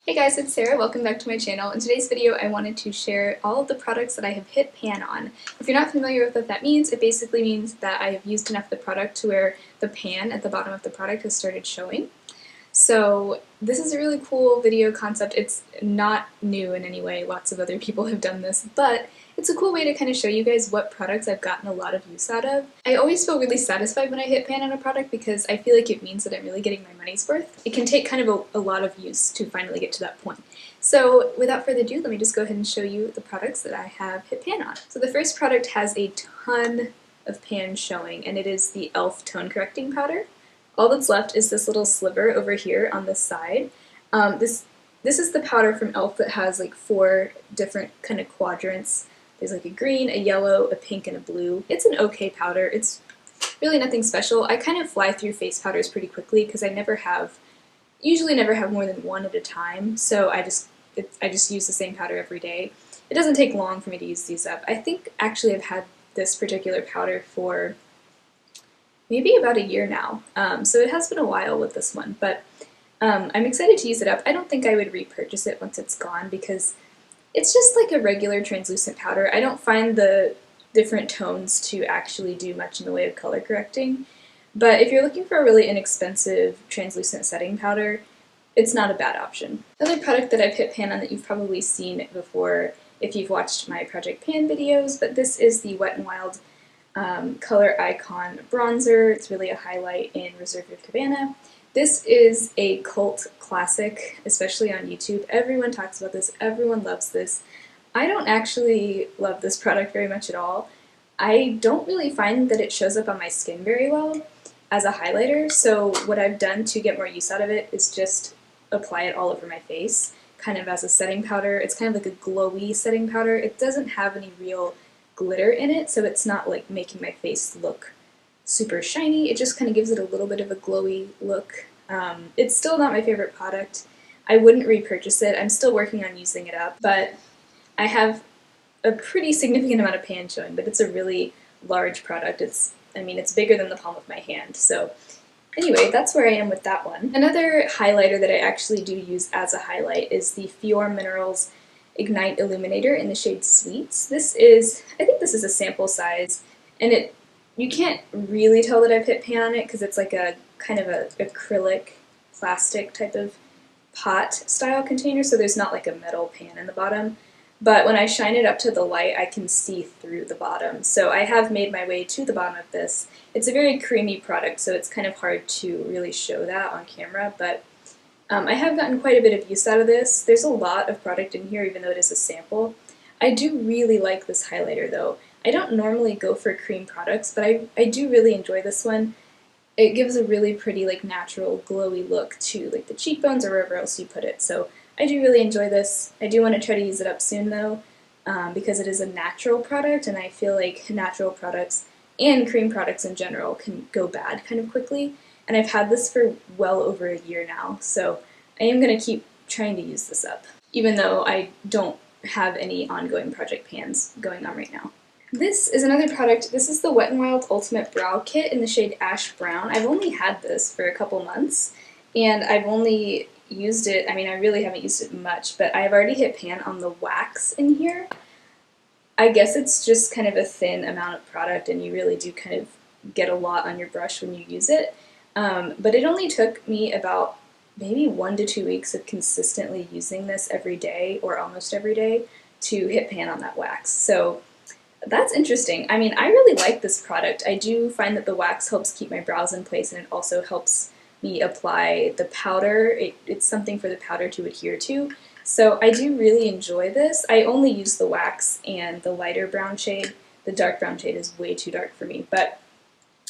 Hey guys, it's Sarah. Welcome back to my channel. In today's video, I wanted to share all of the products that I have hit pan on. If you're not familiar with what that means, it basically means that I have used enough of the product to where the pan at the bottom of the product has started showing. So this is a really cool video concept. It's not new in any way. Lots of other people have done this, but it's a cool way to kind of show you guys what products I've gotten a lot of use out of. I always feel really satisfied when I hit pan on a product because I feel like it means that I'm really getting my money's worth. It can take kind of a lot of use to finally get to that point. So without further ado, let me just go ahead and show you the products that I have hit pan on. So the first product has a ton of pan showing, and it is the e.l.f. Tone Correcting Powder. All that's left is this little sliver over here on the side. This is the powder from e.l.f. that has like 4 different kind of quadrants. There's like a green, a yellow, a pink, and a blue. It's an okay powder. It's really nothing special. I kind of fly through face powders pretty quickly because I usually never have more than one at a time, so I just use the same powder every day. It doesn't take long for me to use these up. I think actually I've had this particular powder for maybe about a year now, so it has been a while with this one, but I'm excited to use it up. I don't think I would repurchase it once it's gone because it's just like a regular translucent powder. I don't find the different tones to actually do much in the way of color correcting, but if you're looking for a really inexpensive translucent setting powder, it's not a bad option. Another product that I've hit pan on that you've probably seen before if you've watched my Project Pan videos, but this is the Wet n Wild Color Icon Bronzer. It's really a highlight in Reserve with Cabana. This is a cult classic, especially on YouTube. Everyone talks about this, everyone loves this. I don't actually love this product very much at all. I don't really find that it shows up on my skin very well as a highlighter, so what I've done to get more use out of it is just apply it all over my face, kind of as a setting powder. It's kind of like a glowy setting powder. It doesn't have any real glitter in it, so it's not like making my face look super shiny. It just kind of gives it a little bit of a glowy look. It's still not my favorite product. I wouldn't repurchase it. I'm still working on using it up, but I have a pretty significant amount of pan showing, but it's a really large product. It's bigger than the palm of my hand, so anyway, that's where I am with that one. Another highlighter that I actually do use as a highlight is the Fior Minerals Ignite Illuminator in the shade Sweets. I think this is a sample size, and you can't really tell that I've hit pan on it because it's like a kind of a acrylic plastic type of pot style container, so there's not like a metal pan in the bottom. But when I shine it up to the light, I can see through the bottom. So I have made my way to the bottom of this. It's a very creamy product, so it's kind of hard to really show that on camera, but I have gotten quite a bit of use out of this. There's a lot of product in here, even though it is a sample. I do really like this highlighter, though. I don't normally go for cream products, but I do really enjoy this one. It gives a really pretty, like, natural, glowy look to, like, the cheekbones or wherever else you put it. So I do really enjoy this. I do want to try to use it up soon, though, because it is a natural product, and I feel like natural products and cream products in general can go bad kind of quickly. And I've had this for well over a year now, so I am going to keep trying to use this up, even though I don't have any ongoing project pans going on right now. This is another product. This is the Wet n Wild Ultimate Brow Kit in the shade Ash Brown. I've only had this for a couple months, and I've only used it, I really haven't used it much, but I've already hit pan on the wax in here. I guess it's just kind of a thin amount of product, and you really do kind of get a lot on your brush when you use it. But it only took me about maybe 1 to 2 weeks of consistently using this every day, or almost every day, to hit pan on that wax. So that's interesting. I really like this product. I do find that the wax helps keep my brows in place, and it also helps me apply the powder. It's something for the powder to adhere to. So I do really enjoy this. I only use the wax and the lighter brown shade. The dark brown shade is way too dark for me, but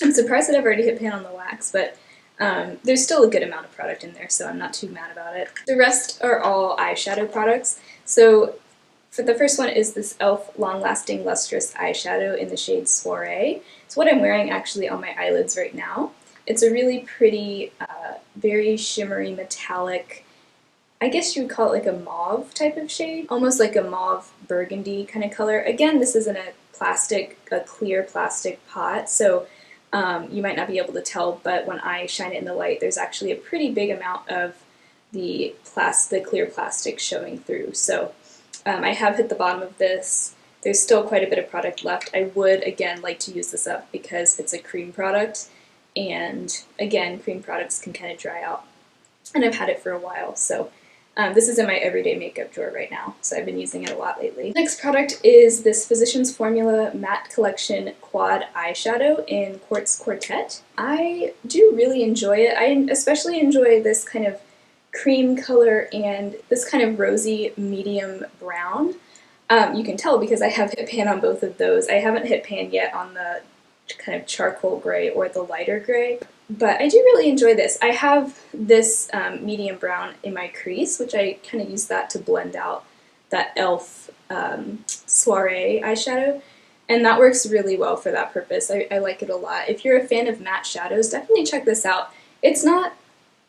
I'm surprised that I've already hit pan on the wax, but there's still a good amount of product in there, so I'm not too mad about it. The rest are all eyeshadow products. So for the first one is this e.l.f. Long Lasting Lustrous Eyeshadow in the shade Soiree. It's what I'm wearing actually on my eyelids right now. It's a really pretty, very shimmery, metallic, I guess you would call it like a mauve type of shade, almost like a mauve burgundy kind of color. Again, this is in a clear plastic pot, so you might not be able to tell, but when I shine it in the light, there's actually a pretty big amount of the clear plastic showing through. So I have hit the bottom of this. There's still quite a bit of product left. I would, again, like to use this up because it's a cream product, and again, cream products can kind of dry out, and I've had it for a while, so this is in my everyday makeup drawer right now, so I've been using it a lot lately. Next product is this Physicians Formula Matte Collection Quad Eyeshadow in Quartz Quartet. I do really enjoy it. I especially enjoy this kind of cream color and this kind of rosy medium brown. You can tell because I have hit pan on both of those. I haven't hit pan yet on the kind of charcoal gray or the lighter gray, but I do really enjoy this. I have this medium brown in my crease, which I kind of use that to blend out that e.l.f. Soiree eyeshadow, and that works really well for that purpose. I like it a lot. If you're a fan of matte shadows, definitely check this out. It's not,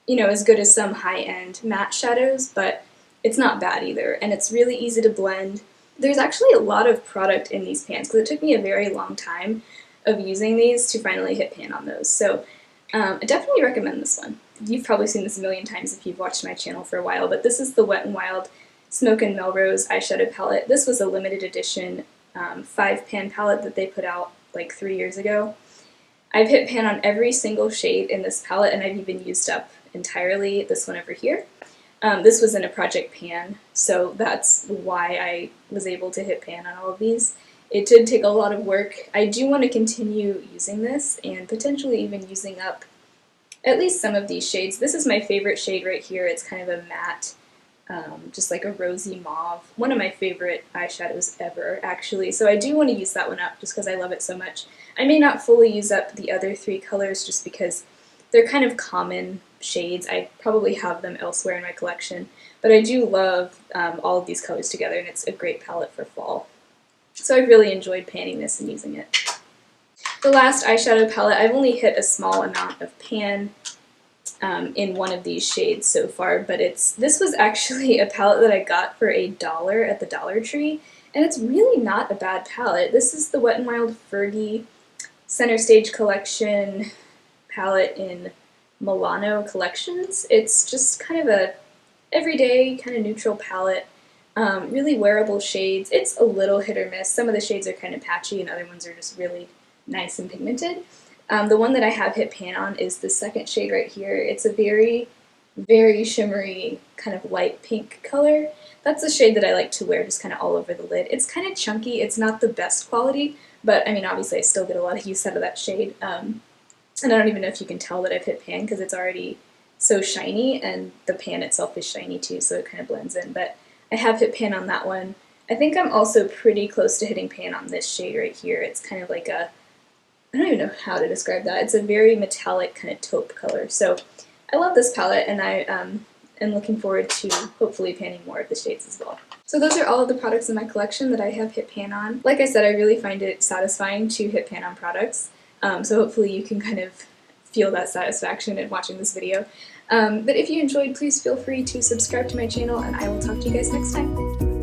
you know, as good as some high-end matte shadows, but it's not bad either, and it's really easy to blend. There's actually a lot of product in these pans because it took me a very long time of using these to finally hit pan on those. So I definitely recommend this one. You've probably seen this a million times if you've watched my channel for a while, but this is the Wet n Wild Smoke and Melrose eyeshadow palette. This was a limited edition 5-pan palette that they put out like 3 years ago. I've hit pan on every single shade in this palette, and I've even used up entirely this one over here. This was in a project pan, so that's why I was able to hit pan on all of these. It did take a lot of work. I do want to continue using this and potentially even using up at least some of these shades. This is my favorite shade right here. It's kind of a matte, just like a rosy mauve. One of my favorite eyeshadows ever, actually. So I do want to use that one up just because I love it so much. I may not fully use up the other 3 colors just because they're kind of common shades. I probably have them elsewhere in my collection, but I do love all of these colors together, and it's a great palette for fall. So I've really enjoyed panning this and using it. The last eyeshadow palette, I've only hit a small amount of pan in one of these shades so far, but this was actually a palette that I got for $1 at the Dollar Tree, and it's really not a bad palette. This is the Wet n Wild Fergie Center Stage Collection palette in Milano Collections. It's just kind of a everyday, kind of neutral palette. Really wearable shades. It's a little hit or miss. Some of the shades are kind of patchy and other ones are just really nice and pigmented. The one that I have hit pan on is the second shade right here. It's a very, very shimmery kind of light pink color. That's the shade that I like to wear just kind of all over the lid. It's kind of chunky. It's not the best quality, but I mean obviously I still get a lot of use out of that shade. And I don't even know if you can tell that I've hit pan because it's already so shiny, and the pan itself is shiny too, so it kind of blends in. But I have hit pan on that one. I think I'm also pretty close to hitting pan on this shade right here. It's kind of like a, I don't even know how to describe that. It's a very metallic kind of taupe color. So I love this palette, and I am looking forward to hopefully panning more of the shades as well. So those are all of the products in my collection that I have hit pan on. Like I said, I really find it satisfying to hit pan on products. So hopefully you can kind of feel that satisfaction in watching this video. But if you enjoyed, please feel free to subscribe to my channel, and I will talk to you guys next time.